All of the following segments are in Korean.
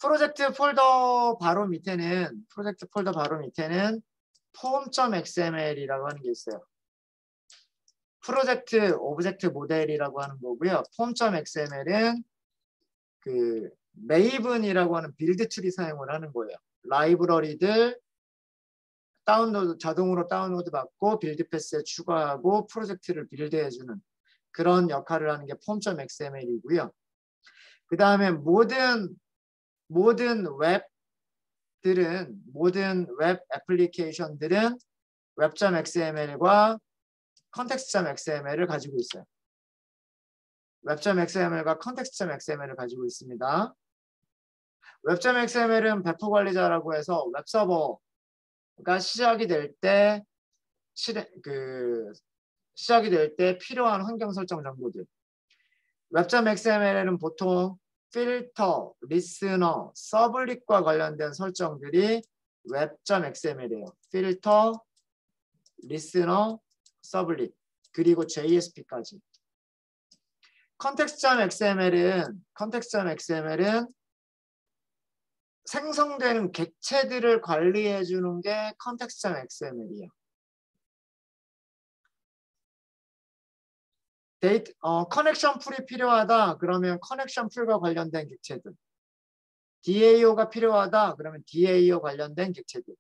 프로젝트 폴더 바로 밑에는 form.xml이라고 하는 게 있어요. 프로젝트 오브젝트 모델이라고 하는 거고요. form.xml은 그 메이븐이라고 하는 빌드 툴이 사용을 하는 거예요. 라이브러리들 자동으로 다운로드 받고 빌드 패스에 추가하고 프로젝트를 빌드해주는 그런 역할을 하는 게 form.xml이고요. 그 다음에 모든 웹 애플리케이션들은 web.xml과 context.xml을 가지고 있어요. web.xml과 context.xml을 가지고 있습니다. web.xml은 배포 관리자라고 해서 웹서버가 시작이 될 때 필요한 환경 설정 정보들. web.xml은 보통 필터, 리스너, 서블릿과 관련된 설정들이 web.xml이에요. 필터, 리스너, 서블릿, 그리고 JSP까지. context.xml은 생성되는 객체들을 관리해 주는 게 context.xml이에요. 커넥션 풀이 필요하다 그러면 커넥션 풀과 관련된 객체들. DAO가 필요하다 그러면 DAO 관련된 객체들.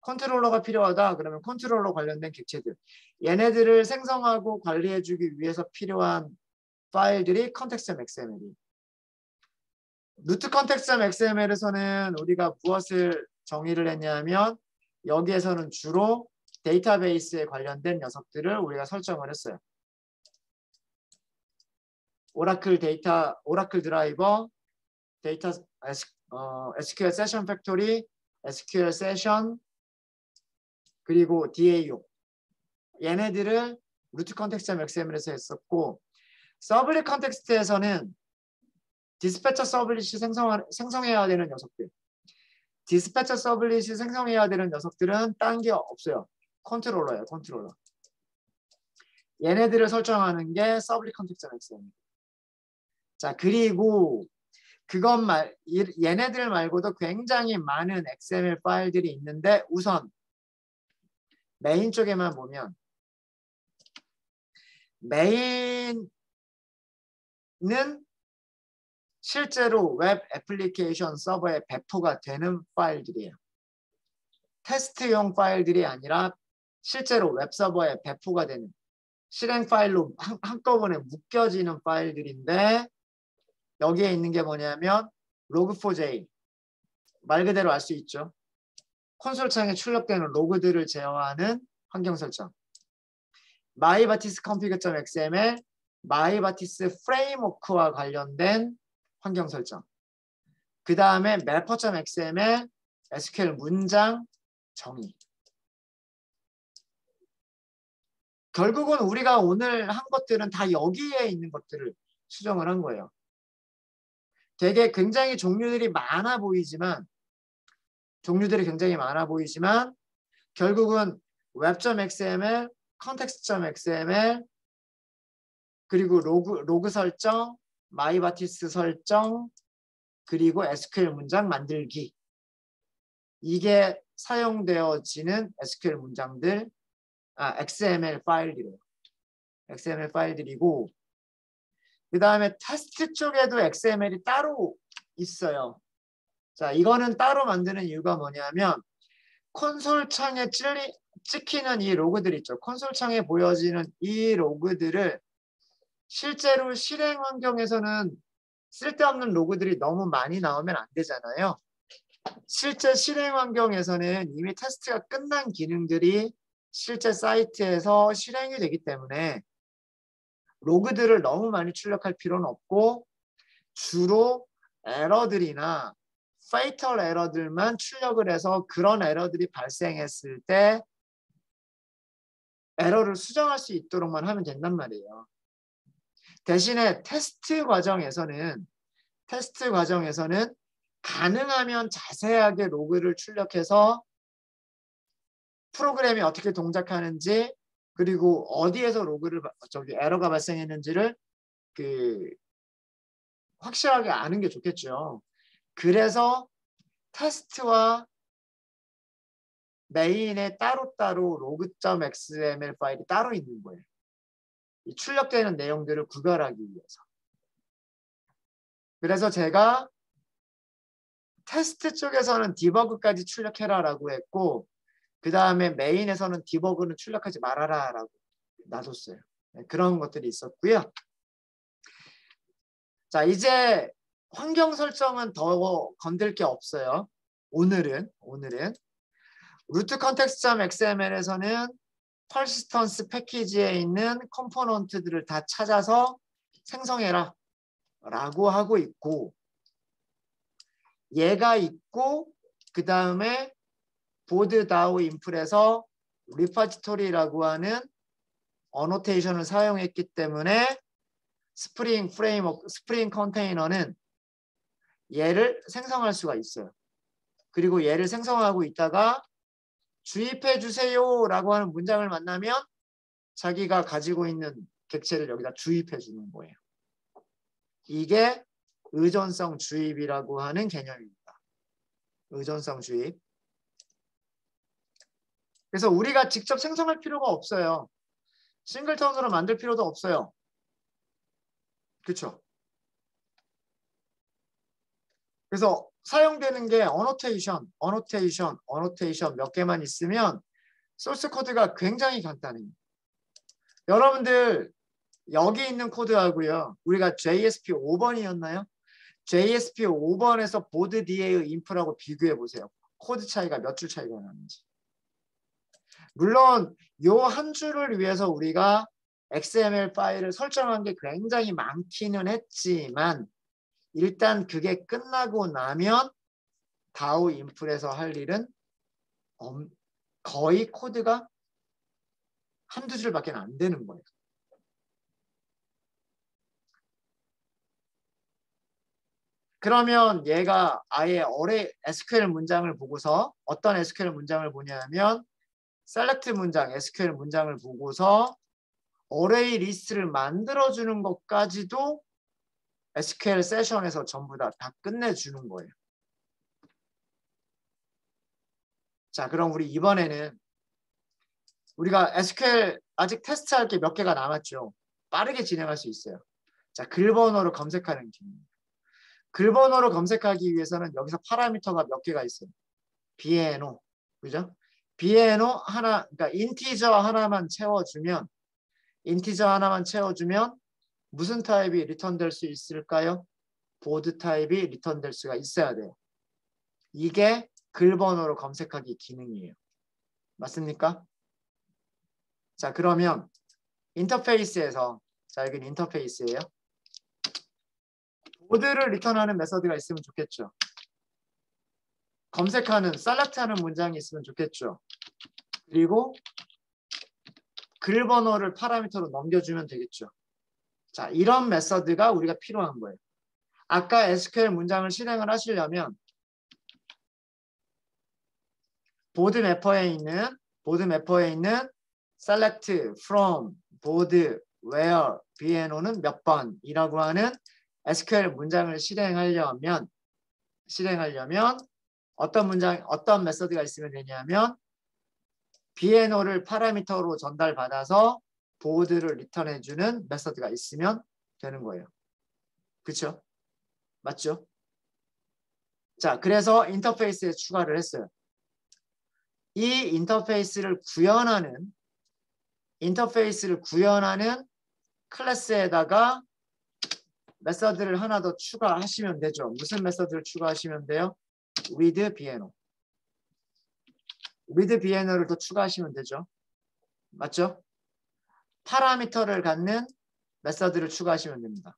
컨트롤러가 필요하다 그러면 컨트롤러 관련된 객체들. 얘네들을 생성하고 관리해 주기 위해서 필요한 파일들이 context.xml이에요. 루트 context.xml에서는 우리가 무엇을 정의를 했냐면 여기에서는 주로 데이터베이스에 관련된 녀석들을 우리가 설정을 했어요. 오라클 드라이버, SQL 세션 팩토리, SQL 세션, 그리고 DAO. 얘네들을 루트 context.xml에서 했었고, 서블릿 컨텍스트에서는 디스패처 서블릿이 생성해야 되는 녀석들. 디스패처 서블릿이 생성해야 되는 녀석들은 딴 게 없어요. 컨트롤러예요, 컨트롤러. 얘네들을 설정하는 게 서블릿 컨텍스트.xml. 자, 그리고 얘네들 말고도 굉장히 많은 XML 파일들이 있는데 우선 메인 쪽에만 보면 메인은 실제로 웹 애플리케이션 서버에 배포가 되는 파일들이에요. 테스트용 파일들이 아니라 실제로 웹 서버에 배포가 되는 실행 파일로 한꺼번에 묶여지는 파일들인데 여기에 있는 게 뭐냐면 log4j 말 그대로 알 수 있죠. 콘솔 창에 출력되는 로그들을 제어하는 환경 설정. mybatis config.xml, mybatis 프레임워크와 관련된 환경 설정. 그 다음에 mapper.xml, SQL 문장 정의. 결국은 우리가 오늘 한 것들은 다 여기에 있는 것들을 수정을 한 거예요. 되게 굉장히 종류들이 굉장히 많아 보이지만 결국은 web.xml, context.xml 그리고 로그 설정, mybatis 설정 그리고 SQL 문장 만들기. 이게 사용되어지는 SQL 문장들, XML 파일들이에요. XML 파일들이고 그 다음에 테스트 쪽에도 XML이 따로 있어요. 자, 이거는 따로 만드는 이유가 뭐냐면 콘솔 창에 찍히는 이 로그들 있죠. 콘솔 창에 보여지는 이 로그들을 실제로 실행 환경에서는 쓸데없는 로그들이 너무 많이 나오면 안 되잖아요. 실제 실행 환경에서는 이미 테스트가 끝난 기능들이 실제 사이트에서 실행이 되기 때문에 로그들을 너무 많이 출력할 필요는 없고 주로 에러들이나 페이털 에러들만 출력을 해서 그런 에러들이 발생했을 때 에러를 수정할 수 있도록만 하면 된단 말이에요. 대신에 테스트 과정에서는 가능하면 자세하게 로그를 출력해서 프로그램이 어떻게 동작하는지 그리고 어디에서 에러가 발생했는지를 확실하게 아는 게 좋겠죠. 그래서 테스트와 메인에 따로따로 log.xml 파일이 따로 있는 거예요. 이 출력되는 내용들을 구별하기 위해서. 그래서 제가 테스트 쪽에서는 디버그까지 출력해라라고 했고 그 다음에 메인에서는 디버그는 출력하지 말아라라고 놔뒀어요. 네, 그런 것들이 있었고요. 자, 이제 환경 설정은 더 건들 게 없어요. 오늘은 루트 컨텍스트.xml에서는 퍼시스턴스 패키지에 있는 컴포넌트들을 다 찾아서 생성해라 라고 하고 있고 얘가 있고 그 다음에 보드 다오 인플에서 리파지토리라고 하는 어노테이션을 사용했기 때문에 스프링 프레임워크, 스프링 컨테이너는 얘를 생성할 수가 있어요. 그리고 얘를 생성하고 있다가 주입해 주세요 라고 하는 문장을 만나면 자기가 가지고 있는 객체를 여기다 주입해 주는 거예요. 이게 의존성 주입이라고 하는 개념입니다. 의존성 주입. 그래서 우리가 직접 생성할 필요가 없어요. 싱글턴으로 만들 필요도 없어요. 그렇죠? 그래서 사용되는 게 어노테이션 몇 개만 있으면 소스 코드가 굉장히 간단해요. 여러분들 여기 있는 코드하고요. 우리가 JSP 5번이었나요? JSP 5번에서 보드 DA의 인프라고 비교해 보세요. 코드 차이가 몇 줄 차이가 나는지. 물론 요 한 줄을 위해서 우리가 XML 파일을 설정한 게 굉장히 많기는 했지만 일단 그게 끝나고 나면 다오 인플에서 할 일은 거의 코드가 한두 줄밖에 안 되는 거예요. 그러면 얘가 아예 SQL 문장을 보고서 어떤 SQL 문장을 보냐면 select 문장, SQL 문장을 보고서 어레이 리스트를 만들어주는 것까지도 SQL 세션에서 전부 다 끝내주는 거예요. 자, 그럼 우리 이번에는 우리가 SQL 아직 테스트할 게 몇 개가 남았죠. 빠르게 진행할 수 있어요. 자, 글 번호로 검색하는 기능. 글 번호로 검색하기 위해서는 여기서 파라미터가 몇 개가 있어요. BNO, 그죠? BNO 하나, 그러니까 인티저 하나만 채워주면 무슨 타입이 리턴될 수 있을까요? 보드 타입이 리턴될 수가 있어야 돼요. 이게 글 번호로 검색하기 기능이에요. 맞습니까? 자, 그러면 인터페이스에서 자, 여기는 인터페이스예요. 보드를 리턴하는 메서드가 있으면 좋겠죠. 검색하는, 셀렉트하는 문장이 있으면 좋겠죠. 그리고 글 번호를 파라미터로 넘겨주면 되겠죠. 자, 이런 메서드가 우리가 필요한 거예요. 아까 SQL 문장을 실행을 하시려면 보드 매퍼에 있는 select from board where BNO는 몇 번이라고 하는 SQL 문장을 실행하려면 어떤 메서드가 있으면 되냐면 BNO를 파라미터로 전달받아서 보드를 리턴해주는 메서드가 있으면 되는 거예요. 그렇죠? 맞죠? 자, 그래서 인터페이스에 추가를 했어요. 이 인터페이스를 구현하는 클래스에다가 메서드를 하나 더 추가하시면 되죠. 무슨 메서드를 추가하시면 돼요? with BNO. with BNO를 더 추가하시면 되죠. 맞죠? 파라미터를 갖는 메서드를 추가하시면 됩니다.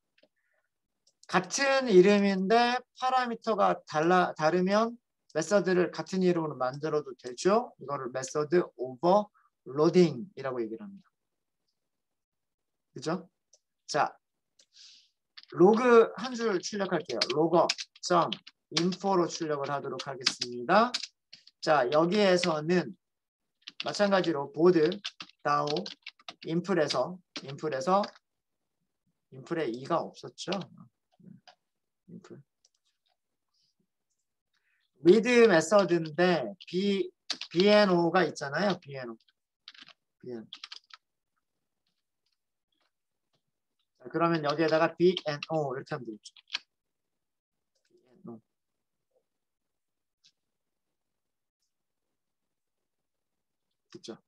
같은 이름인데 파라미터가 다르면 메서드를 같은 이름으로 만들어도 되죠. 이거를 메서드 오버로딩이라고 얘기를 합니다. 그죠? 자, 로그 한 줄 출력할게요. log.info로 출력을 하도록 하겠습니다. 자, 여기에서는 마찬가지로 보드 다오 인플에 2가 없었죠. 인플. read 메서드인데 BNO가 있잖아요. BNO. 자, 그러면 여기에다가 BNO 이렇게 하면 되겠죠. BNO. 그렇죠.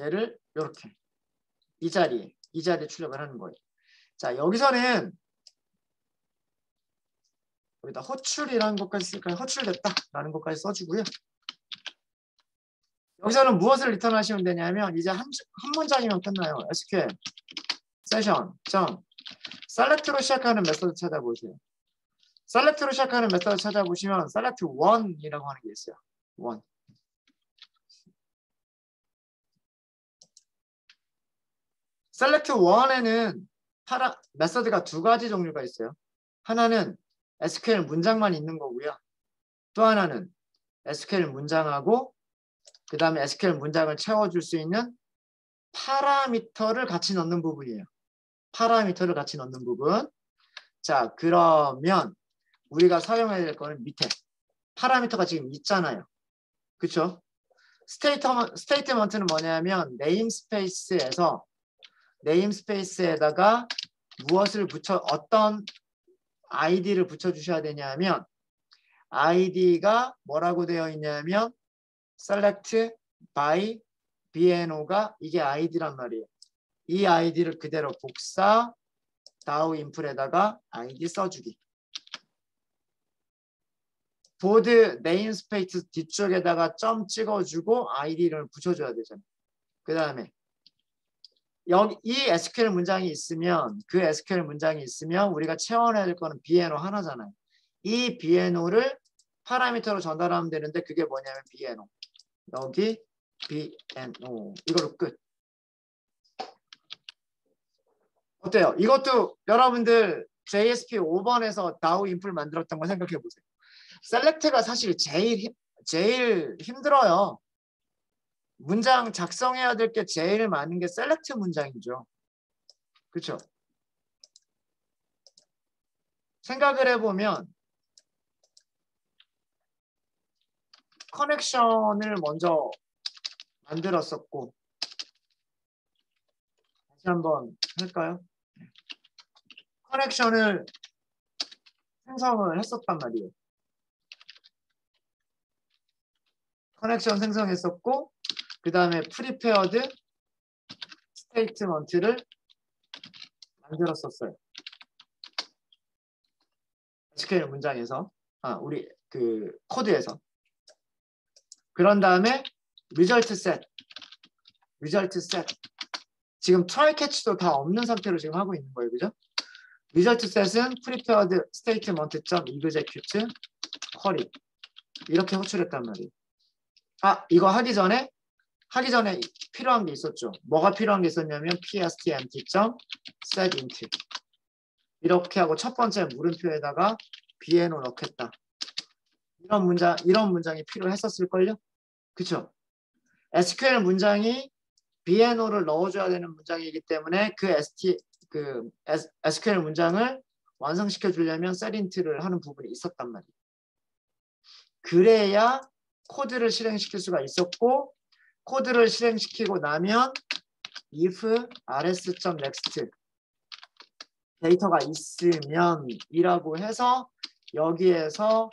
얘를 이렇게 이 자리에 출력을 하는 거예요. 자, 여기서는 여기다 호출이라는 것까지 쓸까요? 호출됐다라는 것까지 써주고요. 여기서는 무엇을 리턴하시면 되냐면 이제 한 문장이면 끝나요. SQL 세션 select로 시작하는 메서드 찾아보세요. select로 시작하는 메서드 찾아보시면 select 1이라고 하는 게 있어요. 1. select 1에는 메서드가 두 가지 종류가 있어요. 하나는 SQL 문장만 있는 거고요. 또 하나는 SQL 문장하고 그 다음에 SQL 문장을 채워줄 수 있는 파라미터를 같이 넣는 부분이에요. 파라미터를 같이 넣는 부분. 자, 그러면 우리가 사용해야 될 거는 밑에 파라미터가 지금 있잖아요. 그렇죠? 스테이트먼트는 뭐냐면 네임스페이스에다가 무엇을 어떤 아이디를 붙여주셔야 되냐면 아이디가 뭐라고 되어 있냐면 select by BNO가 이게 아이디란 말이에요. 이 아이디를 그대로 복사 다우 인풀에다가 아이디 써주기. 보드 네임스페이스 뒤쪽에다가 점 찍어주고 아이디를 붙여줘야 되잖아요. 그 다음에 여기 이 SQL 문장이 있으면 우리가 채워내야 될 거는 BNO 하나잖아요. 이 BNO를 파라미터로 전달하면 되는데 그게 뭐냐면 BNO. 여기 BNO 이걸로 끝. 어때요? 이것도 여러분들 JSP 5번에서 다우 인풀 만들었던 거 생각해 보세요. 셀렉트가 사실 제일 힘들어요. 문장 작성해야 될 게 제일 많은 게 셀렉트 문장이죠. 그렇죠? 생각을 해보면 커넥션을 먼저 만들었었고 다시 한번 할까요? 커넥션을 생성을 했었단 말이에요. 커넥션 생성했었고 그 다음에 프리페어드 스테이트먼트를 만들었었어요. SQL 문장에서 우리 그 코드에서 그런 다음에 result set 지금 try catch도 다 없는 상태로 지금 하고 있는 거예요. 그죠? result set은 prepared statement.execute query 이렇게 호출했단 말이에요. 이거 하기 전에 필요한 게 있었죠. 뭐가 필요한 게 있었냐면 pstmt.setInt 이렇게 하고 첫 번째 물음표에다가 BNO 넣겠다. 이런 문장이 필요했었을걸요? 그쵸? SQL 문장이 BNO를 넣어줘야 되는 문장이기 때문에 그 SQL 문장을 완성시켜 주려면 setInt를 하는 부분이 있었단 말이에요. 그래야 코드를 실행시킬 수가 있었고 코드를 실행시키고 나면 if rs.next 데이터가 있으면 이라고 해서 여기에서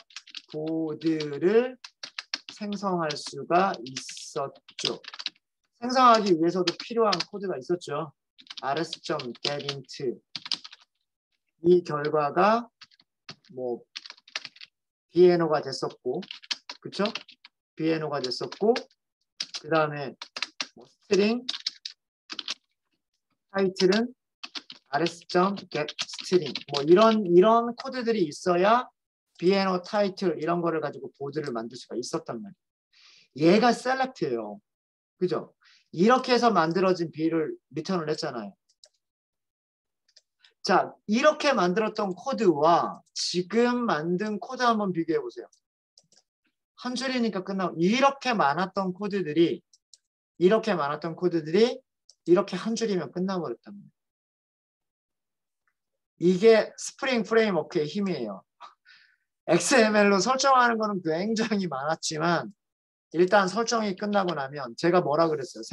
보드를 생성할 수가 있었죠. 생성하기 위해서도 필요한 코드가 있었죠. rs.getInt 이 결과가 뭐 BNO가 됐었고 그쵸? BNO가 됐었고 그 다음에 뭐 스트링 타이틀은 rs.getString 뭐 이런 코드들이 있어야 BNO 타이틀 이런 거를 가지고 보드를 만들 수가 있었단 말이에요. 얘가 셀렉트예요. 그죠? 이렇게 해서 만들어진 B를 리턴을 했잖아요. 자, 이렇게 만들었던 코드와 지금 만든 코드 한번 비교해 보세요. 한 줄이니까 끝나고 이렇게 많았던 코드들이 이렇게 한 줄이면 끝나버렸단 말이에요. 이게 스프링 프레임워크의 힘이에요. XML로 설정하는 거는 굉장히 많았지만 일단 설정이 끝나고 나면 제가 뭐라 그랬어요?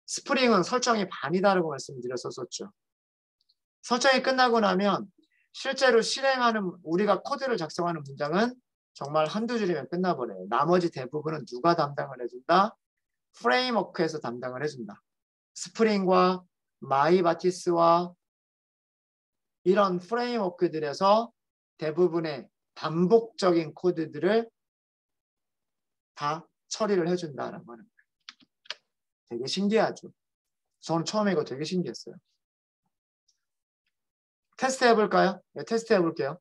스프링은 설정이 반이다라고 말씀드렸었죠. 설정이 끝나고 나면 실제로 실행하는 우리가 코드를 작성하는 문장은 정말 한두 줄이면 끝나버려요. 나머지 대부분은 누가 담당을 해준다? 프레임워크에서 담당을 해준다. 스프링과 마이바티스와 이런 프레임워크들에서 대부분의 반복적인 코드들을 다 처리를 해준다는 거는 되게 신기하죠. 저는 처음에 이거 되게 신기했어요. 테스트 해볼까요? 네, 테스트 해볼게요.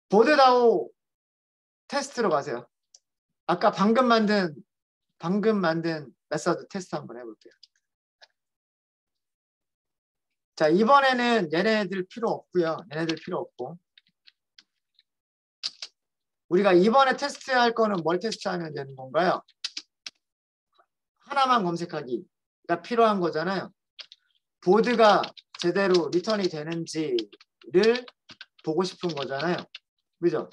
보드다오 테스트로 가세요. 아까 방금 만든 메서드 테스트 한번 해볼게요. 자, 이번에는 얘네들 필요 없고요. 얘네들 필요 없고. 우리가 이번에 테스트할 거는 뭘 테스트하면 되는 건가요? 하나만 검색하기가 필요한 거잖아요. 보드가 제대로 리턴이 되는지를 보고 싶은 거잖아요. 그죠?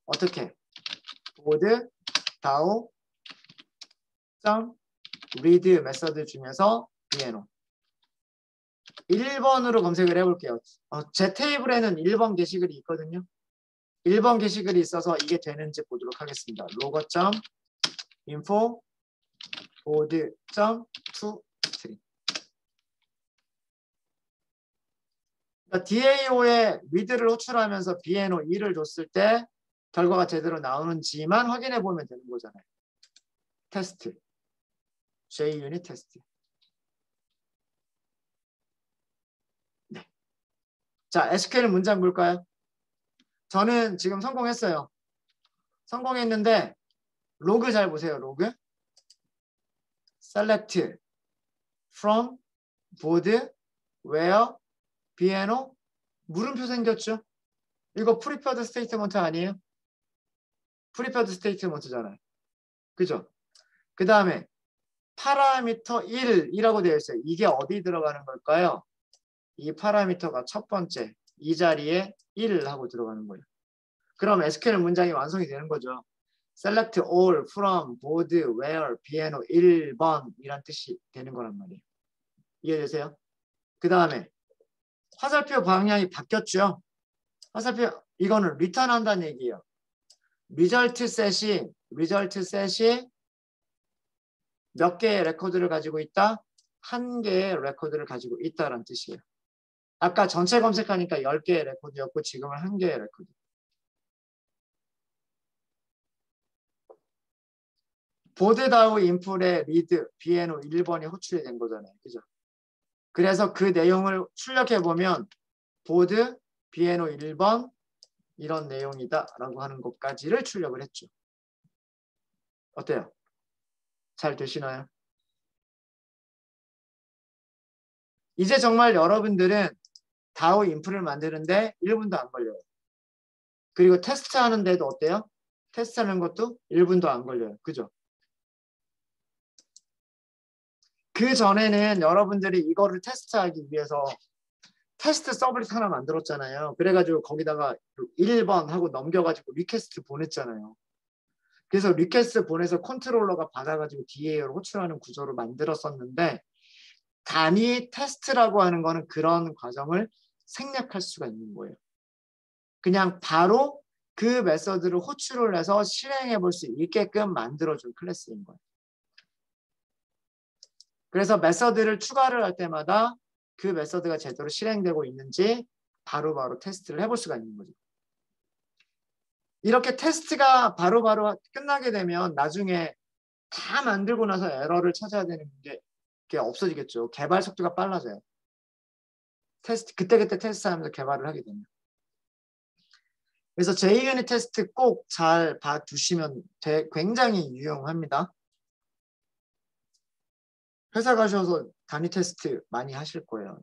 어떻게? 보드 다오 read 메서드 중에서 BNO 1번으로 검색을 해볼게요. 제 테이블에는 1번 게시글이 있거든요. 1번 게시글이 있어서 이게 되는지 보도록 하겠습니다. 로거.info board.toString DAO에 read를 호출하면서 BNO 2를 줬을 때 결과가 제대로 나오는지만 확인해 보면 되는 거잖아요. 테스트. JUnit 테스트. 네. 자, SQL 문장 볼까요? 저는 지금 성공했어요. 성공했는데 로그 잘 보세요. 로그. select from board where BNO 물음표 생겼죠? 이거 prepared statement 아니에요? prepared statement잖아요. 그죠? 그 다음에 파라미터 1이라고 되어 있어요. 이게 어디 들어가는 걸까요? 이 파라미터가 첫 번째 이 자리에 1 하고 들어가는 거예요. 그럼 SQL 문장이 완성이 되는 거죠. select all from board where BNO 1번 이란 뜻이 되는 거란 말이에요. 이해되세요? 그 다음에 화살표 방향이 바뀌었죠. 화살표 이거는 리턴 한다는 얘기예요. result set이 몇 개의 레코드를 가지고 있다? 한 개의 레코드를 가지고 있다라는 뜻이에요. 아까 전체 검색하니까 10개의 레코드였고 지금은 한 개의 레코드. 보드다우 인풋에 리드 BNO 1번이 호출이 된 거잖아요. 그죠? 그래서 그 내용을 출력해 보면 보드 BNO 1번 이런 내용이다 라고 하는 것까지를 출력을 했죠. 어때요? 잘 되시나요? 이제 정말 여러분들은 다우 인풋을 만드는데 1분도 안 걸려요. 그리고 테스트 하는데도 어때요? 테스트 하는 것도 1분도 안 걸려요. 그죠? 그 전에는 여러분들이 이거를 테스트하기 위해서 테스트 서브릿 하나 만들었잖아요. 그래가지고 거기다가 1번 하고 넘겨가지고 리퀘스트 보냈잖아요. 그래서 리퀘스트 보내서 컨트롤러가 받아가지고 DAO를 호출하는 구조를 만들었었는데 단위 테스트라고 하는 거는 그런 과정을 생략할 수가 있는 거예요. 그냥 바로 그 메서드를 호출을 해서 실행해 볼 수 있게끔 만들어준 클래스인 거예요. 그래서 메서드를 추가를 할 때마다 그 메서드가 제대로 실행되고 있는지 바로바로 테스트를 해볼 수가 있는 거죠. 이렇게 테스트가 바로바로 끝나게 되면 나중에 다 만들고 나서 에러를 찾아야 되는 게 없어지겠죠. 개발 속도가 빨라져요. 그때그때 테스트하면서 개발을 하게 되면. 그래서 JUnit 테스트 꼭 잘 봐두시면 굉장히 유용합니다. 회사 가셔서 단위 테스트 많이 하실 거예요.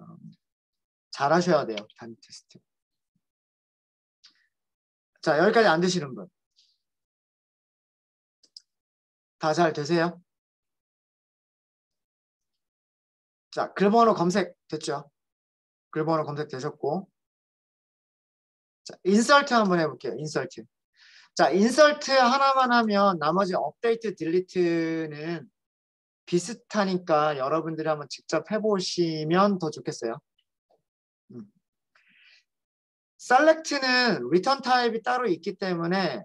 잘 하셔야 돼요. 단위 테스트. 자, 여기까지 안 되시는 분. 다 잘 되세요? 자, 글번호 검색 됐죠? 글번호 검색 되셨고 자, 인설트 한번 해볼게요. 인설트. 자, 인설트 하나만 하면 나머지 업데이트, 딜리트는 비슷하니까 여러분들이 한번 직접 해보시면 더 좋겠어요. 셀렉트는 리턴 타입이 따로 있기 때문에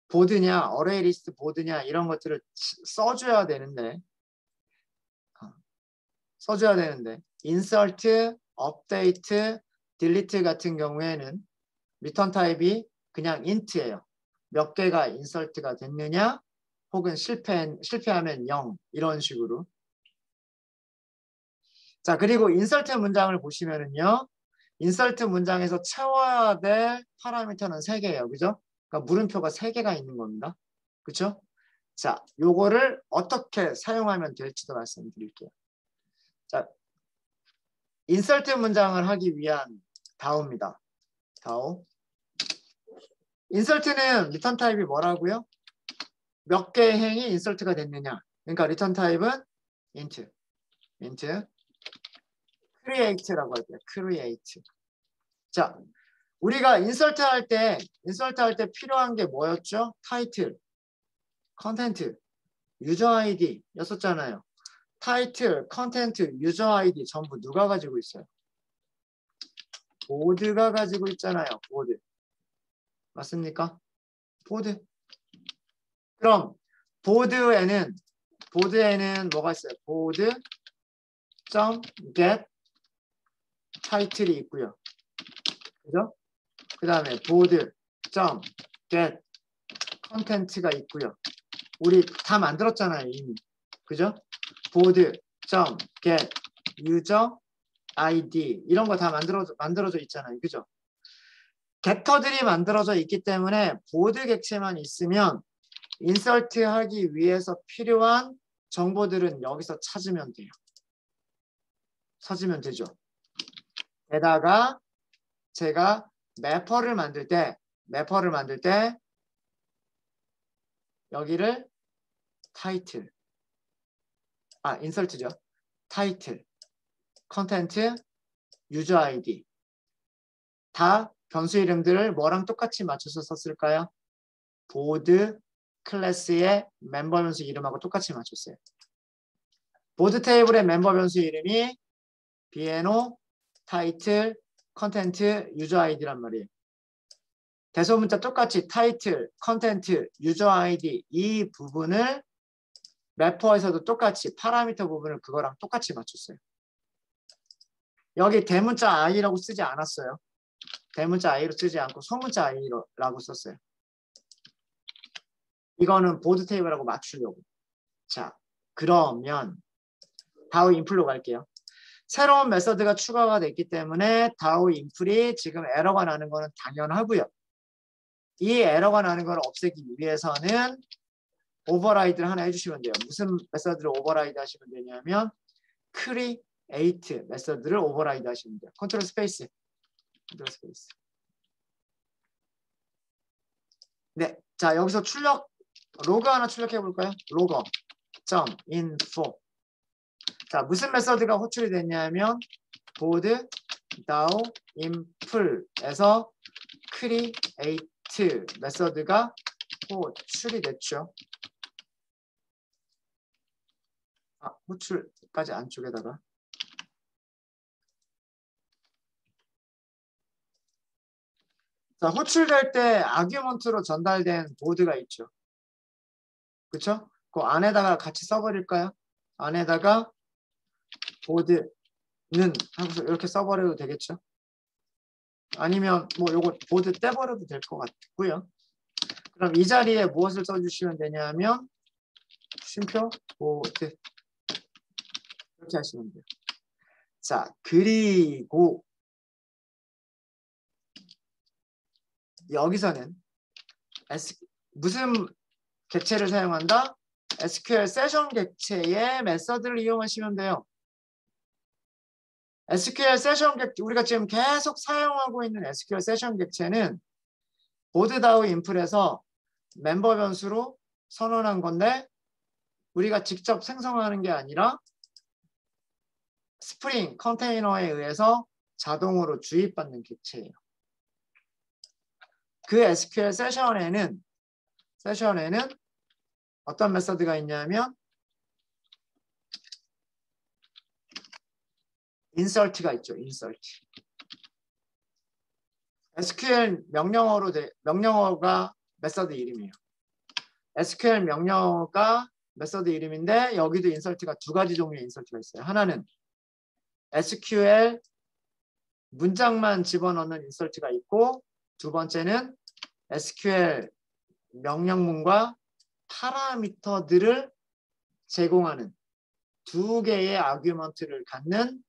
보드냐, 어레이 리스트 보드냐 이런 것들을 써줘야 되는데 인설트, 업데이트, 딜리트 같은 경우에는 리턴 타입이 그냥 int예요. 몇 개가 인설트가 됐느냐 혹은 실패하면 0 이런 식으로. 자, 그리고 인설트 문장을 보시면은요. 인설트 문장에서 채워야 될 파라미터는 3개예요. 그죠? 그러니까 물음표가 3개가 있는 겁니다. 그죠? 자, 요거를 어떻게 사용하면 될지도 말씀드릴게요. 자, 인설트 문장을 하기 위한 다오입니다. 다오. 인설트는 리턴 타입이 뭐라고요? 몇 개의 행이 인설트가 됐느냐. 그러니까 리턴 타입은 int. create라고 할게요. create. 자, 우리가 인설트 할 때 필요한 게 뭐였죠? 타이틀, 컨텐트, 유저 아이디 였었잖아요. 타이틀, 컨텐트, 유저 아이디 전부 누가 가지고 있어요? 보드가 가지고 있잖아요. 보드. 맞습니까? 보드. 그럼 보드에는 뭐가 있어요? 보드.get 타이틀이 있고요. 그죠? 그 다음에 보드.get 컨텐츠가 있고요. 우리 다 만들었잖아요, 이미. 그죠? 보드.get 유저 아이디 이런 거 다 만들어져 있잖아요. 그죠? 객터들이 만들어져 있기 때문에 보드 객체만 있으면 인설트 하기 위해서 필요한 정보들은 여기서 찾으면 돼요. 찾으면 되죠. 게다가 제가 매퍼를 만들 때 여기를 타이틀, 인설트죠. 타이틀, 컨텐트, 유저 아이디 다 변수 이름들을 뭐랑 똑같이 맞춰서 썼을까요? 보드 클래스의 멤버 변수 이름하고 똑같이 맞췄어요. 보드 테이블의 멤버 변수 이름이 BNO, 타이틀, 컨텐트, 유저 아이디란 말이에요. 대소문자 똑같이 타이틀, 컨텐트, 유저 아이디 이 부분을 래퍼에서도 똑같이 파라미터 부분을 그거랑 똑같이 맞췄어요. 여기 대문자 i라고 쓰지 않았어요. 대문자 i로 쓰지 않고 소문자 i라고 썼어요. 이거는 보드 테이블하고 맞추려고. 자, 그러면 다우 인플로 갈게요. 새로운 메서드가 추가가 됐기 때문에 다우 인플이 지금 에러가 나는 거는 당연하고요. 이 에러가 나는 걸 없애기 위해서는 오버라이드를 하나 해주시면 돼요. 무슨 메서드를 오버라이드 하시면 되냐면 create 메서드를 오버라이드 하시면 돼요. 컨트롤 스페이스. 네, 자 여기서 로그 하나 출력해 볼까요? 로거.info. 자, 무슨 메서드가 호출이 됐냐면 보드 다우 인플에서 create 메서드가 호출이 됐죠. 호출까지 안쪽에다가. 자, 호출될 때 아규먼트로 전달된 보드가 있죠. 그쵸? 그 안에다가 같이 써버릴까요? 안에다가 보드는 하고서 이렇게 써버려도 되겠죠? 아니면 뭐 요거 보드 떼버려도 될 것 같고요. 그럼 이 자리에 무엇을 써주시면 되냐면 쉼표 보드 이렇게 하시면 돼요. 자, 그리고 여기서는 무슨 객체를 사용한다? SQL 세션 객체의 메서드를 이용하시면 돼요. SQL 세션 객체, 우리가 지금 계속 사용하고 있는 SQL 세션 객체는 보드 다우 인플에서 멤버 변수로 선언한 건데 우리가 직접 생성하는 게 아니라 스프링 컨테이너에 의해서 자동으로 주입받는 객체예요. 그 SQL 세션에는 어떤 메서드가 있냐면 insert가 있죠. insert. SQL 명령어가 메서드 이름이에요. SQL 명령어가 메서드 이름인데 여기도 insert가 두 가지 종류의 insert가 있어요. 하나는 SQL 문장만 집어넣는 insert가 있고 두 번째는 SQL 명령문과 파라미터들을 제공하는 두 개의 아규먼트를 갖는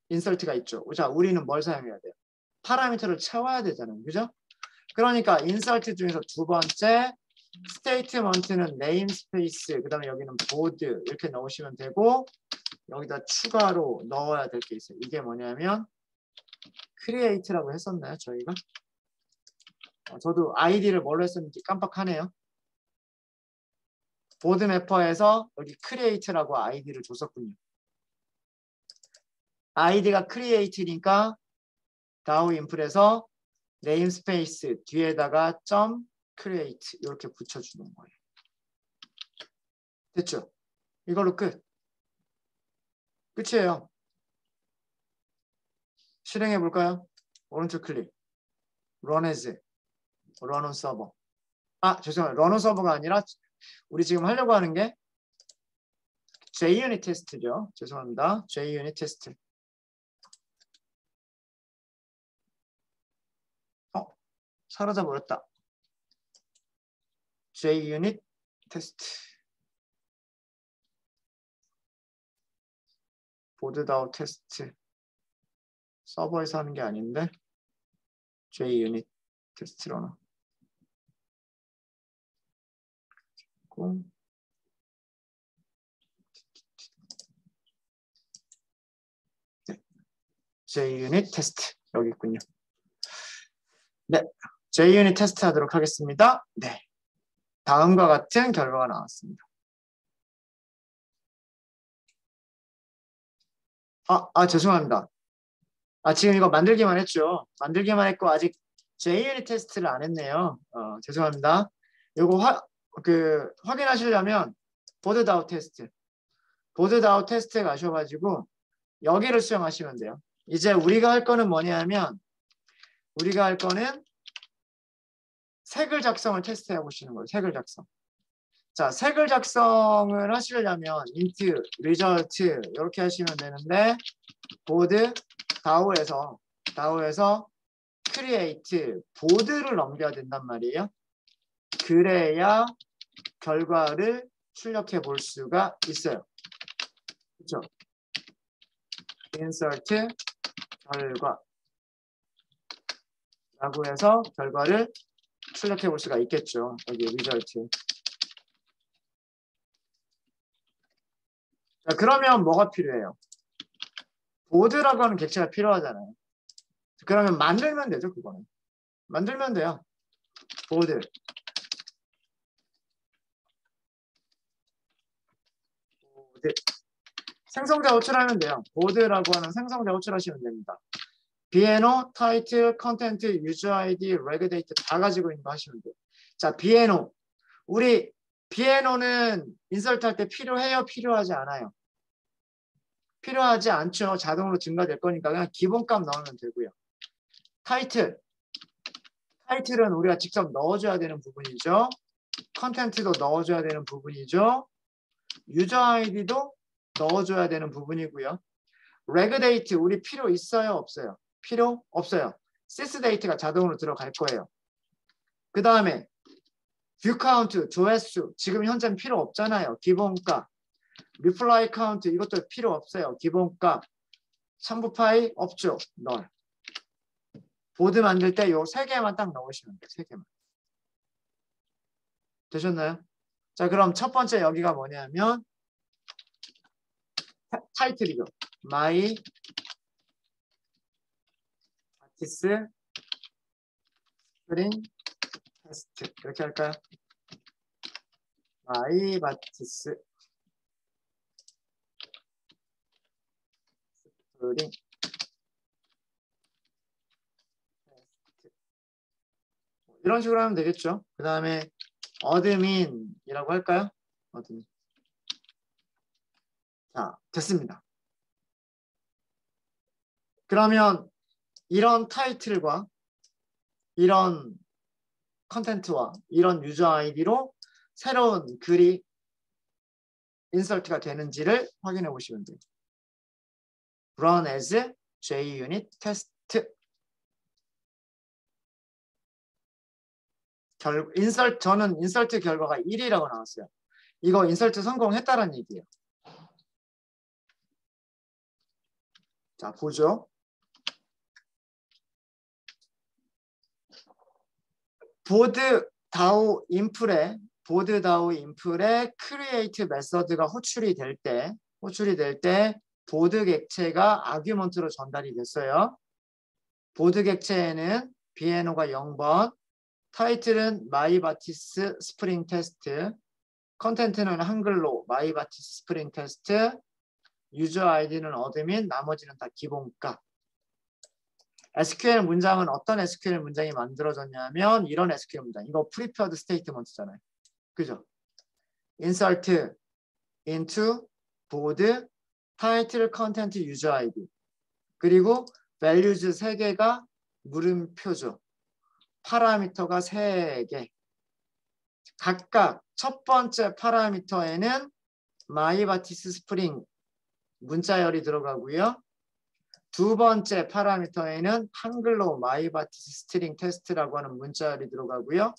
인설트가 있죠. 자, 우리는 뭘 사용해야 돼요? 파라미터를 채워야 되잖아요. 그죠? 그러니까 인설트 중에서 두 번째 스테이트먼트는 네임스페이스, 그 다음에 여기는 보드 이렇게 넣으시면 되고 여기다 추가로 넣어야 될 게 있어요. 이게 뭐냐면 create라고 했었나요? 저희가? 저도 아이디를 뭘로 했었는지 깜빡하네요. 보드 매퍼에서 여기 create라고 아이디를 줬었군요. 아이디가 create니까 다우 인플에서 네임스페이스 뒤에다가 점 create 이렇게 붙여주는 거예요. 됐죠? 이걸로 끝. 끝이에요. 실행해 볼까요? 오른쪽 클릭. run as, run on server. 아, 죄송해요. run on server가 아니라 우리 지금 하려고 하는 게 JUnit 테스트죠. 죄송합니다. JUnit 테스트. 사라져 버렸다. JUnit 테스트. 보드다우 테스트. 서버에서 하는 게 아닌데 JUnit 테스트로는. 네. JUnit 테스트. 여기 있군요. 네. JUnit 테스트 하도록 하겠습니다. 네. 다음과 같은 결과가 나왔습니다. 죄송합니다. 지금 이거 만들기만 했죠. 만들기만 했고 아직 JUnit 테스트를 안 했네요. 죄송합니다. 이거 확인하시려면 보드다우 테스트. 보드다우 테스트에 가셔가지고 여기를 수정하시면 돼요. 이제 우리가 할 거는 뭐냐면 색을 작성을 테스트해 보시는 거예요. 색을 작성. 자, 색을 작성을 하시려면 int result 이렇게 하시면 되는데 보드 다우에서 create 보드를 넘겨야 된단 말이에요. 그래야 결과를 출력해 볼 수가 있어요. 그렇죠? insert 결과 라고 해서 결과를 출력해 볼 수가 있겠죠. 여기 result. 자, 그러면 뭐가 필요해요? 보드라고 하는 객체가 필요하잖아요. 그러면 만들면 되죠, 그거는. 만들면 돼요. 보드. 생성자 호출하면 돼요. 보드라고 하는 생성자 호출하시면 됩니다. BNO, 타이틀, 컨텐트, 유저 아이디, 레그 데이터 다 가지고 있는 거 하시면 돼요. 자, BNO. 우리 BNO는 인서트 할 때 필요해요? 필요하지 않아요? 필요하지 않죠. 자동으로 증가될 거니까 그냥 기본값 넣으면 되고요. 타이틀은 우리가 직접 넣어줘야 되는 부분이죠. 컨텐트도 넣어줘야 되는 부분이죠. 유저 아이디도 넣어줘야 되는 부분이고요. 레그 데이트 우리 필요 있어요? 없어요? 필요 없어요. sys 데이트가 자동으로 들어갈 거예요. 그 다음에 뷰 카운트, 조회수 지금 현재는 필요 없잖아요. 기본값. 리플라이 카운트 이것도 필요 없어요. 기본값. 첨부 파일 없죠. 널. 보드 만들 때 요 세 개만 딱 넣으시면 돼요. 세 개만. 되셨나요? 자, 그럼 첫 번째 여기가 뭐냐면 타이틀이죠. My Artist Spring Test 이렇게 할까요? My Artist 스프링 이런 식으로 하면 되겠죠. 그 다음에 어드민이라고 할까요? 어드민. 자, 됐습니다. 그러면 이런 타이틀과 이런 컨텐츠와 이런 유저 아이디로 새로운 글이 인설트가 되는지를 확인해 보시면 돼요. run as JUnit test. 저는 인설트 결과가 1이라고 나왔어요. 이거 인설트 성공했다는 얘기예요. 자, 보죠. 보드 다우 인플에 create 메서드가 호출이 될 때 보드 객체가 아규먼트로 전달이 됐어요. 보드 객체에는 비에노가 0번, 타이틀은 마이바티스 스프링 테스트, 컨텐트는 한글로 마이바티스 스프링 테스트, 유저 아이디는 어드민, 나머지는 다 기본값. SQL 문장은 어떤 SQL 문장이 만들어졌냐면 이런 SQL 문장. 이거 prepared statement잖아요. 그죠? insert into board title content user ID 그리고 values 3개가 물음표죠. 파라미터가 3개. 각각 첫 번째 파라미터에는 마이바티스 스프링 문자열이 들어가고요. 두 번째 파라미터에는 한글로 마이바티스 스트링 테스트라고 하는 문자열이 들어가고요.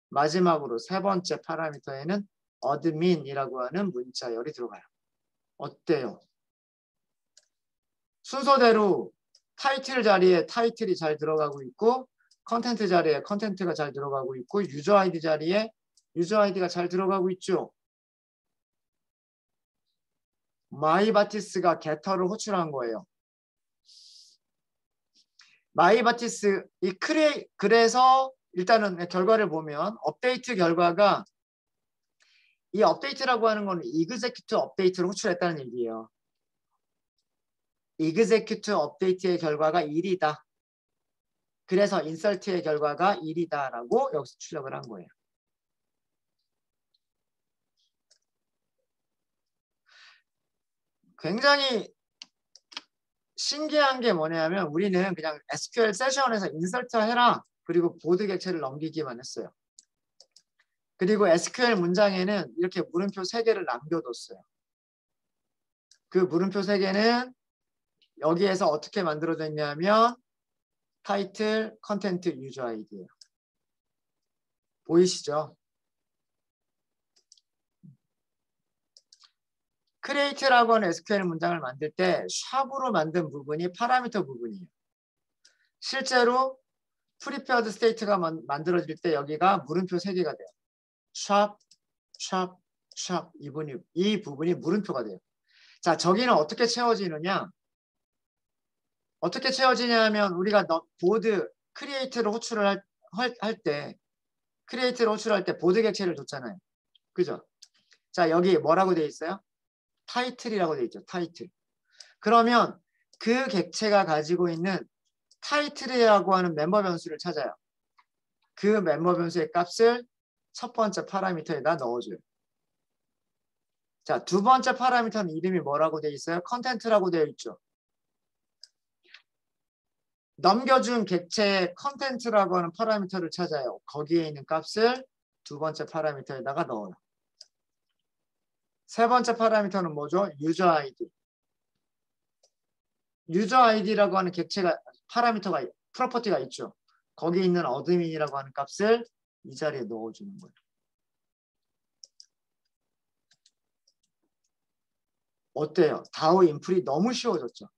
마지막으로 세 번째 파라미터에는 어드민이라고 하는 문자열이 들어가요. 어때요? 순서대로 타이틀 자리에 타이틀이 잘 들어가고 있고 컨텐트 자리에 컨텐트가 잘 들어가고 있고 유저 아이디 자리에 유저 아이디가 잘 들어가고 있죠. 마이바티스가 게터를 호출한 거예요. 마이바티스 그래서 일단은 결과를 보면 업데이트 결과가 이 업데이트라고 하는 건 execute 업데이트를 호출했다는 얘기예요. execute 업데이트의 결과가 1이다. 그래서 insert의 결과가 1이다라고 여기서 출력을 한 거예요. 굉장히 신기한 게 뭐냐면 우리는 그냥 SQL 세션에서 인설트 해라. 그리고 보드 객체를 넘기기만 했어요. 그리고 SQL 문장에는 이렇게 물음표 3개를 남겨뒀어요. 그 물음표 3개는 여기에서 어떻게 만들어져 있냐면 타이틀, 컨텐트, 유저 아이디예요. 보이시죠? create라고 하는 SQL 문장을 만들 때 샵으로 만든 부분이 파라미터 부분이에요. 실제로 prepared state가 만들어질 때 여기가 물음표 3개가 돼요. 샵, 샵, 샵 이 부분이 물음표가 돼요. 자, 저기는 어떻게 채워지느냐? 어떻게 채워지냐면 우리가 보드 create를 호출을 할 때 create를 호출할 때 보드 객체를 줬잖아요. 그죠? 자, 여기 뭐라고 돼 있어요? 타이틀이라고 돼 있죠. 타이틀. 그러면 그 객체가 가지고 있는 타이틀이라고 하는 멤버 변수를 찾아요. 그 멤버 변수의 값을 첫 번째 파라미터에다 넣어줘요. 자, 두 번째 파라미터는 이름이 뭐라고 돼 있어요? 컨텐트라고 되어 있죠. 넘겨준 객체의 컨텐트라고 하는 파라미터를 찾아요. 거기에 있는 값을 두 번째 파라미터에다가 넣어요. 세 번째 파라미터는 뭐죠? 유저 아이디. 유저 아이디라고 하는 객체가 파라미터가 프로퍼티가 있죠. 거기 있는 어드민이라고 하는 값을 이 자리에 넣어주는 거예요. 어때요? 다우 인플이 너무 쉬워졌죠.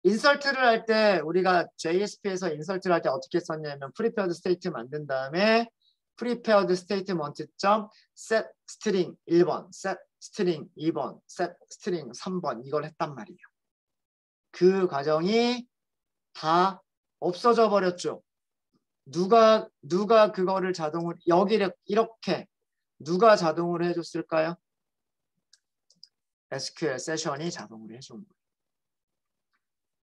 인설트를 할 때 우리가 JSP에서 인설트를 할 때 어떻게 썼냐면 prepared state 만든 다음에 prepared statement set string 1번, set string 2번, set string 3번 이걸 했단 말이에요. 그 과정이 다 없어져 버렸죠. 누가 그거를 자동으로 여기를 이렇게 누가 자동으로 해줬을까요? SQL 세션이 자동으로 해주는 거예요.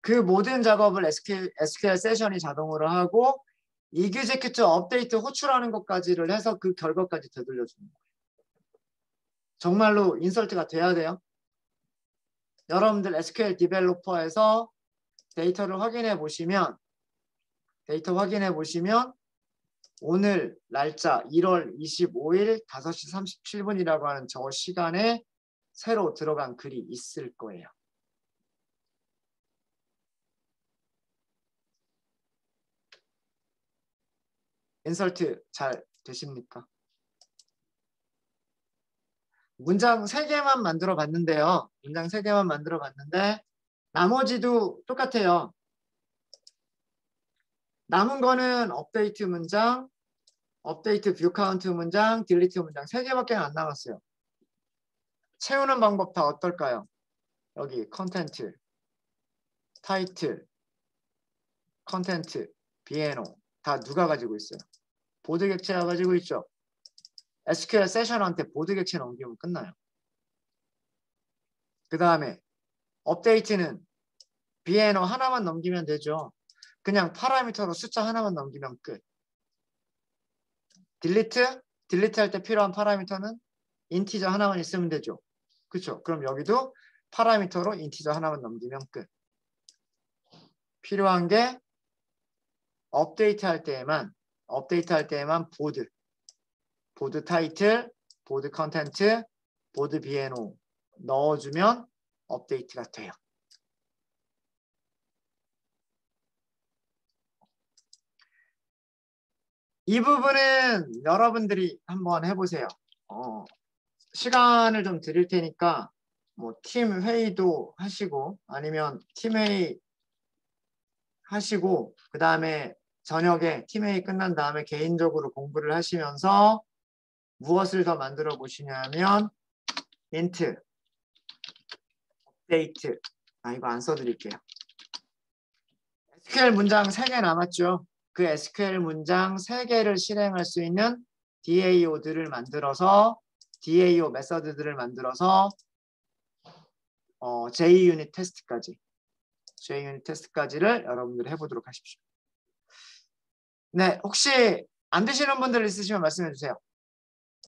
그 모든 작업을 SQL 세션이 자동으로 하고 execute, 업데이트, 호출하는 것까지를 해서 그 결과까지 되돌려주는 거예요. 정말로 인설트가 돼야 돼요. 여러분들 SQL 디벨로퍼에서 데이터를 확인해 보시면 오늘 날짜 1월 25일 5시 37분이라고 하는 저 시간에 새로 들어간 글이 있을 거예요. 인설트 잘 되십니까? 문장 3개만 만들어 봤는데요. 문장 3개만 만들어 봤는데 나머지도 똑같아요. 남은 거는 업데이트 문장, 업데이트 뷰 카운트 문장, 딜리트 문장 3개밖에 안 남았어요. 채우는 방법 다 어떨까요? 여기 컨텐트, 타이틀, 컨텐트, 비에노 다 누가 가지고 있어요? 보드 객체가 가지고 있죠. SQL 세션한테 보드 객체 넘기면 끝나요. 그 다음에 업데이트는 비에노 하나만 넘기면 되죠. 그냥 파라미터로 숫자 하나만 넘기면 끝. 딜리트 할 때 필요한 파라미터는 인티저 하나만 있으면 되죠. 그렇죠? 그럼 여기도 파라미터로 인티저 하나만 넘기면 끝. 필요한 게 업데이트 할 때에만 보드 타이틀, 보드 컨텐트, 보드 비에노 넣어주면 업데이트가 돼요. 이 부분은 여러분들이 한번 해보세요. 시간을 좀 드릴 테니까 뭐 팀 회의도 하시고 아니면 팀 회의 하시고 그 다음에 저녁에 팀 회의 끝난 다음에 개인적으로 공부를 하시면서 무엇을 더 만들어 보시냐면 인트, 업데이트. 이거 안 써드릴게요. SQL 문장 3개 남았죠. 그 SQL 문장 3개를 실행할 수 있는 DAO들을 만들어서 DAO 메서드들을 만들어서 JUnit 테스트까지를 여러분들이 해보도록 하십시오. 네, 혹시 안 되시는 분들 있으시면 말씀해 주세요.